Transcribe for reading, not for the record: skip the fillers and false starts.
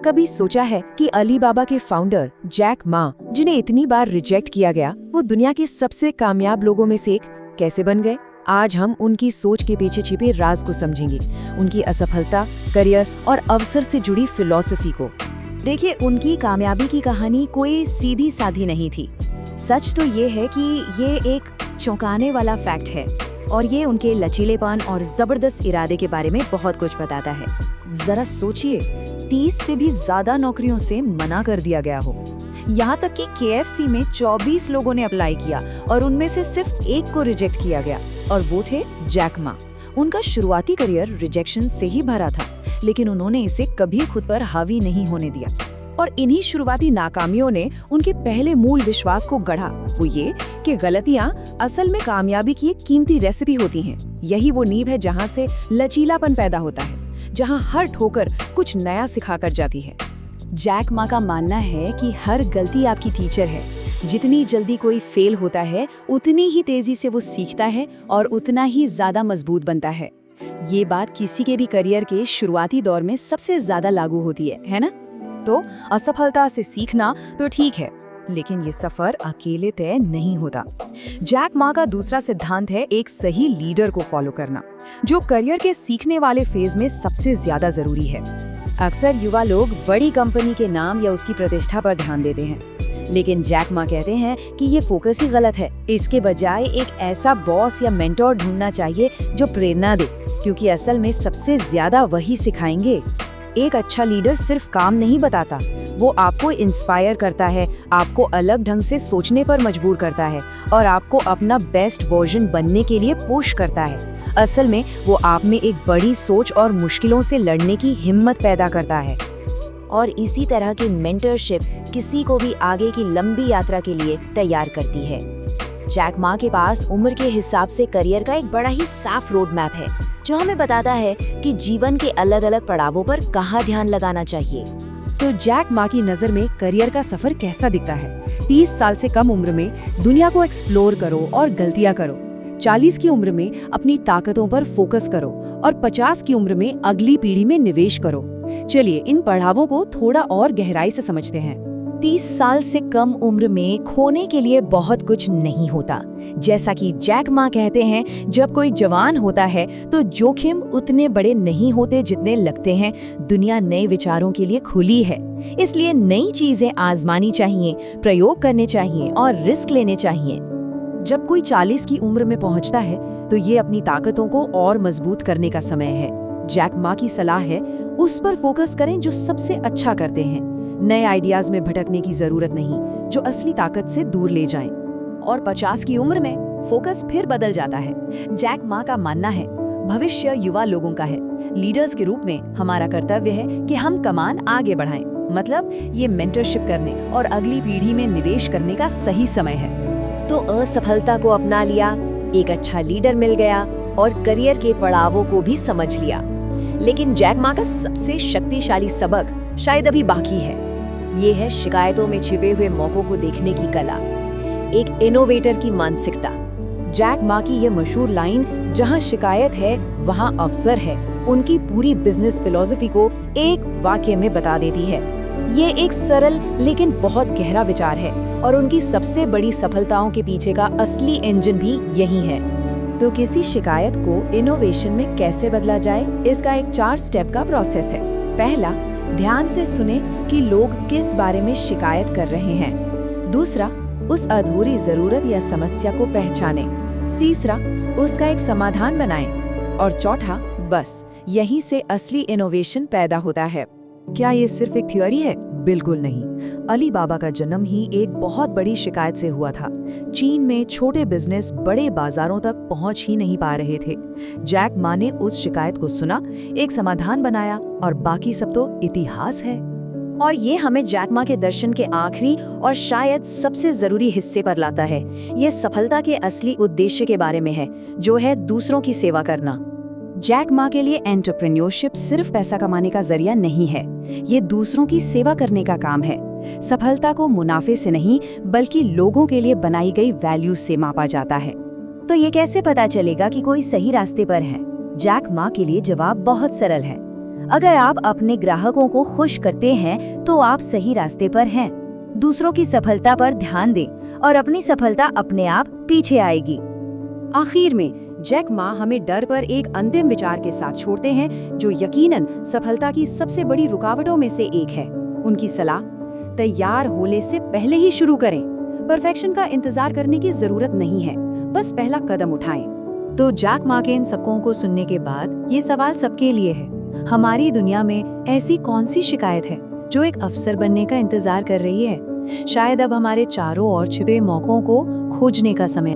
कभी सोचा है कि अलीबाबा के फाउंडर जैक मा, जिन्हें इतनी बार रिजेक्ट किया गया, वो दुनिया के सबसे कामयाब लोगों में से एक कैसे बन गए? आज हम उनकी सोच के पीछे छिपे राज को समझेंगे, उनकी असफलता, करियर और अवसर से जुड़ी फिलॉसफी को। देखिए, उनकी कामयाबी की कहानी कोई सीधी साधी नहीं थी। सच तो ये है कि ये एक चौंकाने वाला फैक्ट है और ये उनके लचीलेपन और जबरदस्त इरादे के बारे में बहुत कुछ बताता है। जरा सोचिए, 30 से भी ज्यादा नौकरियों से मना कर दिया गया हो। यहाँ तक कि KFC में 24 लोगों ने अप्लाई किया और उनमें से सिर्फ एक को रिजेक्ट किया गया, और वो थे जैक मा। उनका शुरुआती करियर रिजेक्शन से ही भरा था, लेकिन उन्होंने इसे कभी खुद पर हावी नहीं होने दिया। और इन्हीं शुरुआती नाकामियों ने उनके पहले मूल विश्वास को गढ़ा, वो ये कि गलतियां असल में कामयाबी की एक कीमती रेसिपी होती हैं। यही वो नींव है जहां से लचीलापन पैदा होता है, जहां हर ठोकर कुछ नया सिखा कर जाती है। जैक मा का मानना है कि हर गलती आपकी टीचर है। जितनी जल्दी कोई फेल होता है, उतनी ही तेजी से वो सीखता है और उतना ही ज्यादा मजबूत बनता है। ये बात किसी के भी करियर के शुरुआती दौर में सबसे ज्यादा लागू होती है ना? तो असफलता से सीखना तो ठीक है, लेकिन ये सफर अकेले तय नहीं होता। जैक मा का दूसरा सिद्धांत है एक सही लीडर को फॉलो करना, जो करियर के सीखने वाले फेज में सबसे ज्यादा जरूरी है। अक्सर युवा लोग बड़ी कंपनी के नाम या उसकी प्रतिष्ठा पर ध्यान देते हैं, लेकिन जैक मा कहते हैं कि ये फोकस ही गलत है। इसके बजाय एक ऐसा बॉस या मेंटोर ढूंढना चाहिए जो प्रेरणा दे, क्योंकि असल में सबसे ज्यादा वही सिखाएंगे। एक अच्छा लीडर सिर्फ काम नहीं बताता, वो आपको इंस्पायर करता है, आपको अलग ढंग से सोचने पर मजबूर करता है और आपको अपना बेस्ट वर्जन बनने के लिए पुश करता है। असल में वो आप में एक बड़ी सोच और मुश्किलों से लड़ने की हिम्मत पैदा करता है। और इसी तरह की मेंटरशिप किसी को भी आगे की लंबी यात्रा के लिए तैयार करती है। जैक मा के पास उम्र के हिसाब से करियर का एक बड़ा ही साफ रोड मैप है, जो हमें बताता है कि जीवन के अलग अलग पड़ावों पर कहाँ ध्यान लगाना चाहिए। तो जैक मा की नजर में करियर का सफर कैसा दिखता है? 30 साल से कम उम्र में दुनिया को एक्सप्लोर करो और गलतियां करो। 40 की उम्र में अपनी ताकतों पर फोकस करो और 50 की उम्र में अगली पीढ़ी में निवेश करो। चलिए इन पड़ावों को थोड़ा और गहराई से समझते हैं। 30 साल से कम उम्र में खोने के लिए बहुत कुछ नहीं होता। जैसा कि जैक मा कहते हैं, जब कोई जवान होता है तो जोखिम उतने बड़े नहीं होते जितने लगते हैं। दुनिया नए विचारों के लिए खुली है, इसलिए नई चीजें आजमानी चाहिए, प्रयोग करने चाहिए और रिस्क लेने चाहिए। जब कोई 40 की उम्र में पहुंचता है तो ये अपनी ताकतों को और मजबूत करने का समय है। जैक मा की सलाह है, उस पर फोकस करें जो सबसे अच्छा करते हैं। नए आइडियाज में भटकने की जरूरत नहीं, जो असली ताकत से दूर ले जाएं। और 50 की उम्र में फोकस फिर बदल जाता है। जैक मा का मानना है, भविष्य युवा लोगों का है। लीडर्स के रूप में हमारा कर्तव्य है कि हम कमान आगे बढ़ाएं। मतलब ये मेंटरशिप करने और अगली पीढ़ी में निवेश करने का सही समय है। तो असफलता को अपना लिया, एक अच्छा लीडर मिल गया और करियर के पड़ावों को भी समझ लिया। लेकिन जैक मा का सबसे शक्तिशाली सबक शायद अभी बाकी है। ये है शिकायतों में छिपे हुए मौकों को देखने की कला, एक इनोवेटर की मानसिकता। जैक मा की ये मशहूर लाइन, जहां शिकायत है वहां अवसर है, उनकी पूरी बिजनेस फिलॉसफी को एक वाक्य में बता देती है। ये एक सरल लेकिन बहुत गहरा विचार है और उनकी सबसे बड़ी सफलताओं के पीछे का असली इंजन भी यही है। तो किसी शिकायत को इनोवेशन में कैसे बदला जाए, इसका एक 4 स्टेप का प्रोसेस है। पहला, ध्यान से सुने कि लोग किस बारे में शिकायत कर रहे हैं। दूसरा, उस अधूरी जरूरत या समस्या को पहचानें। तीसरा, उसका एक समाधान बनाएं। और चौथा, बस यहीं से असली इनोवेशन पैदा होता है। क्या ये सिर्फ एक थ्योरी है? बिल्कुल नहीं। अलीबाबा का जन्म ही एक बहुत बड़ी शिकायत से हुआ था। चीन में छोटे बिजनेस बड़े बाजारों तक पहुंच ही नहीं पा रहे थे। जैक मा ने उस शिकायत को सुना, एक समाधान बनाया और बाकी सब तो इतिहास है। और ये हमें जैक मा के दर्शन के आखिरी और शायद सबसे जरूरी हिस्से पर लाता है। ये सफलता के असली उद्देश्य के बारे में है, जो है दूसरों की सेवा करना। जैक मा के लिए एंटरप्रेन्योरशिप सिर्फ पैसा कमाने का जरिया नहीं है, ये दूसरों की सेवा करने का काम है। सफलता को मुनाफे से नहीं, बल्कि लोगों के लिए बनाई गई वैल्यू से मापा जाता है। तो ये कैसे पता चलेगा कि कोई सही रास्ते पर है? जैक मा के लिए जवाब बहुत सरल है। अगर आप अपने ग्राहकों को खुश करते हैं तो आप सही रास्ते पर हैं। दूसरों की सफलता पर ध्यान दें और अपनी सफलता अपने आप पीछे आएगी। आखिर में जैक मा हमें डर पर एक अंतिम विचार के साथ छोड़ते हैं, जो यकीनन सफलता की सबसे बड़ी रुकावटों में से एक है। उनकी सलाह, तैयार होने से पहले ही शुरू करें। परफेक्शन का इंतजार करने की जरूरत नहीं है, बस पहला कदम उठाएं। तो जैक मा के इन सबकों को सुनने के बाद ये सवाल सबके लिए है, हमारी दुनिया में ऐसी कौन सी शिकायत है जो एक अफसर बनने का इंतजार कर रही है? शायद अब हमारे चारों ओर छिपे मौकों को खोजने का समय